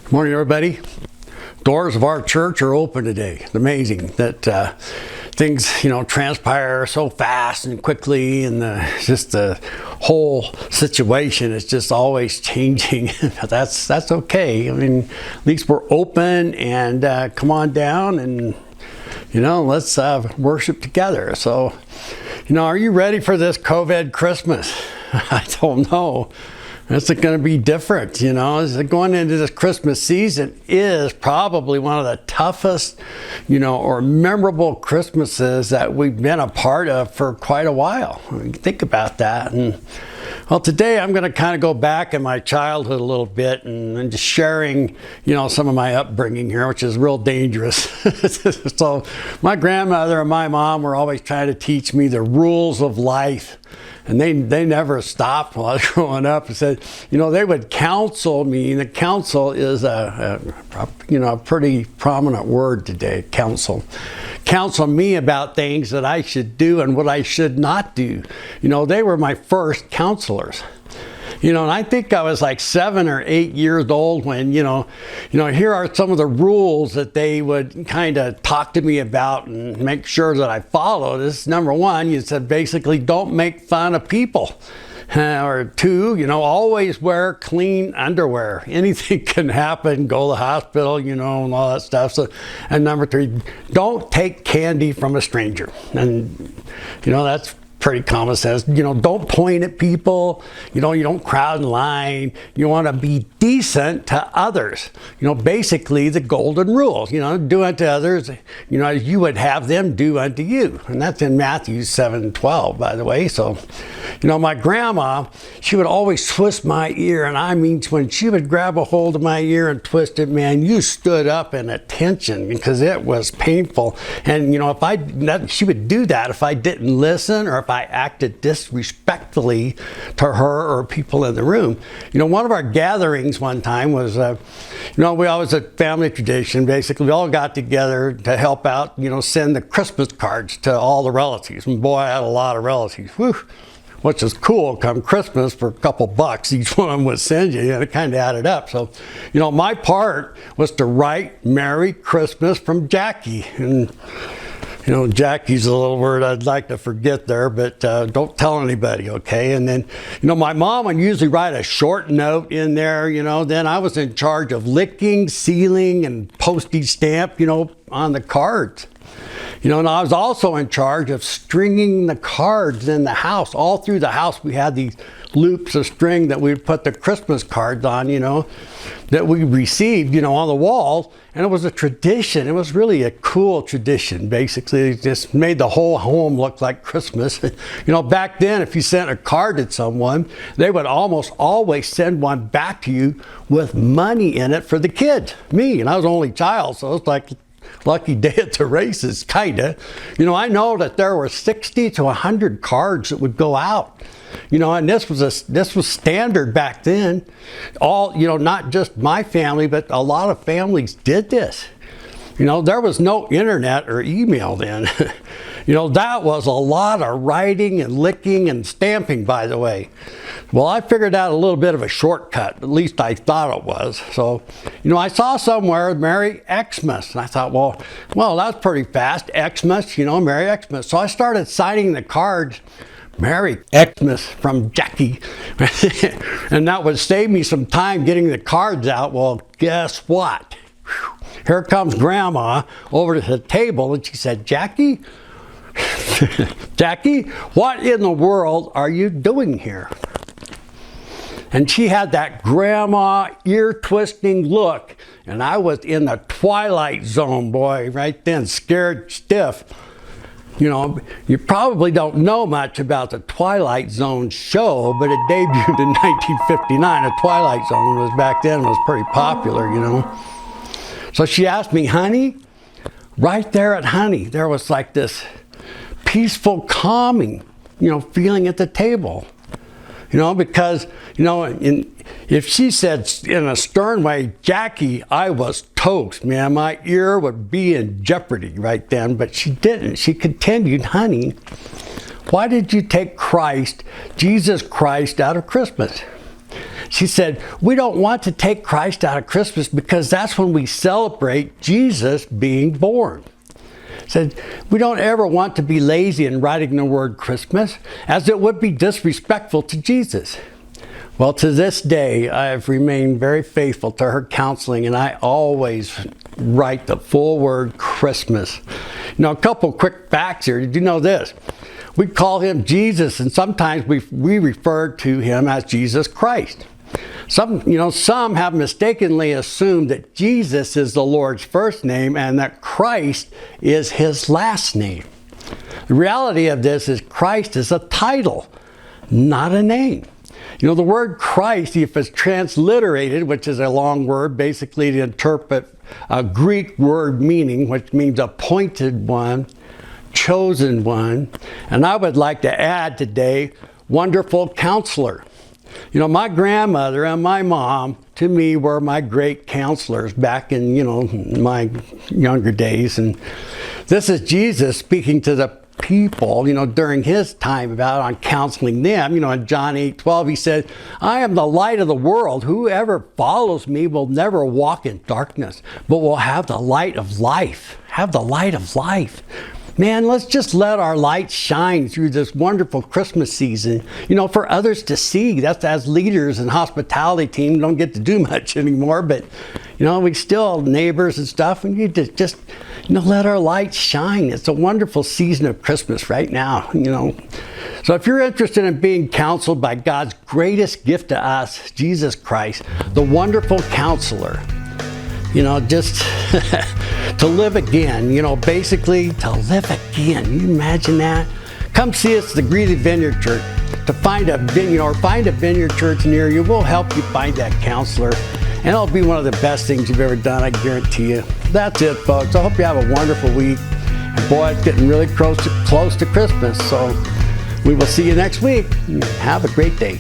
Morning, everybody. Doors of our church are open today. It's amazing that things, transpire so fast and quickly, and just the whole situation is just always changing. That's okay. I mean, at least we're open, and come on down and let's worship together. So, are you ready for this COVID Christmas? I don't know. It's going to be different, Going into this Christmas season is probably one of the toughest, or memorable Christmases that we've been a part of for quite a while. I mean, think about that. And well, today I'm going to kind of go back in my childhood a little bit and just sharing, some of my upbringing here, which is real dangerous. So my grandmother and my mom were always trying to teach me the rules of life. And they never stopped while I was growing up and said, they would counsel me. And the counsel is a pretty prominent word today, counsel. Counsel me about things that I should do and what I should not do. They were my first counselors. And I think I was like 7 or 8 years old when, here are some of the rules that they would kind of talk to me about and make sure that I followed. This number one, you said basically don't make fun of people. Or 2, always wear clean underwear. Anything can happen, go to the hospital, and all that stuff. So, and number 3, don't take candy from a stranger. And, that's pretty common sense. Don't point at people. You don't crowd in line. You want to be decent to others. Basically the golden rules. Do unto others, as you would have them do unto you. And that's in Matthew 7:12, by the way. So, my grandma, she would always twist my ear. And I mean, when she would grab a hold of my ear and twist it, man, you stood up in attention because it was painful. And, she would do that if I didn't listen or if I acted disrespectfully to her or people in the room. One of our gatherings one time was, we always a family tradition. Basically, we all got together to help out, send the Christmas cards to all the relatives. And boy, I had a lot of relatives. Whew. Which is cool, come Christmas, for a couple bucks each one would send you, and it kind of added up. So, my part was to write Merry Christmas from Jackie. And Jackie's a little word I'd like to forget there, but don't tell anybody, okay? And then, my mom would usually write a short note in there, then I was in charge of licking, sealing, and postage stamp, on the cards. And I was also in charge of stringing the cards in the house. All through the house, we had these loops of string that we'd put the Christmas cards on, that we received, on the walls. And it was a tradition. It was really a cool tradition, basically. It just made the whole home look like Christmas. Back then, if you sent a card to someone, they would almost always send one back to you with money in it for the kids. Me, and I was the only child, so it was like lucky day at the races, kinda. I know that there were 60 to 100 cards that would go out. And this was standard back then. All, not just my family, but a lot of families did this. There was no internet or email then. That was a lot of writing and licking and stamping, by the way. Well, I figured out a little bit of a shortcut. At least I thought it was. So, I saw somewhere Merry Xmas. And I thought, well, that's pretty fast. Xmas, Merry Xmas. So I started signing the cards, Merry Xmas from Jackie. And that would save me some time getting the cards out. Well, guess what? Here comes Grandma over to the table, and she said, Jackie, Jackie, what in the world are you doing here? And she had that grandma ear-twisting look, and I was in the twilight zone, boy, right then, scared stiff. You probably don't know much about the Twilight Zone show, but it debuted in 1959. The Twilight Zone was back then, was pretty popular, So she asked me, honey, right there at Honey, there was like this peaceful, calming, feeling at the table. Because, if she said in a stern way, Jackie, I was toast, man. My ear would be in jeopardy right then, but she didn't. She continued, honey, why did you take Jesus Christ out of Christmas? She said, we don't want to take Christ out of Christmas because that's when we celebrate Jesus being born. Said, we don't ever want to be lazy in writing the word Christmas, as it would be disrespectful to Jesus. Well, to this day, I have remained very faithful to her counseling, and I always write the full word Christmas. A couple quick facts here. Did you know this? We call him Jesus, and sometimes we refer to him as Jesus Christ. Some have mistakenly assumed that Jesus is the Lord's first name and that Christ is his last name. The reality of this is Christ is a title, not a name. The word Christ, if it's transliterated, which is a long word, basically to interpret a Greek word meaning, which means appointed one, chosen one, and I would like to add today, wonderful counselor. My grandmother and my mom, to me, were my great counselors back in, my younger days. And this is Jesus speaking to the people, during his time on counseling them. In John 8:12, he said, I am the light of the world. Whoever follows me will never walk in darkness, but will have the light of life. Have the light of life. Man, let's just let our light shine through this wonderful Christmas season, for others to see. That's as leaders and hospitality team don't get to do much anymore, but, we still neighbors and stuff, and you just let our light shine. It's a wonderful season of Christmas right now, So if you're interested in being counseled by God's greatest gift to us, Jesus Christ, the wonderful counselor, just to live again, basically to live again. Can you imagine that? Come see us at the Greeley Vineyard Church. To find a vineyard or find a vineyard church near you, we'll help you find that counselor. And it'll be one of the best things you've ever done, I guarantee you. That's it, folks. I hope you have a wonderful week. And boy, it's getting really close to Christmas. So we will see you next week. Have a great day.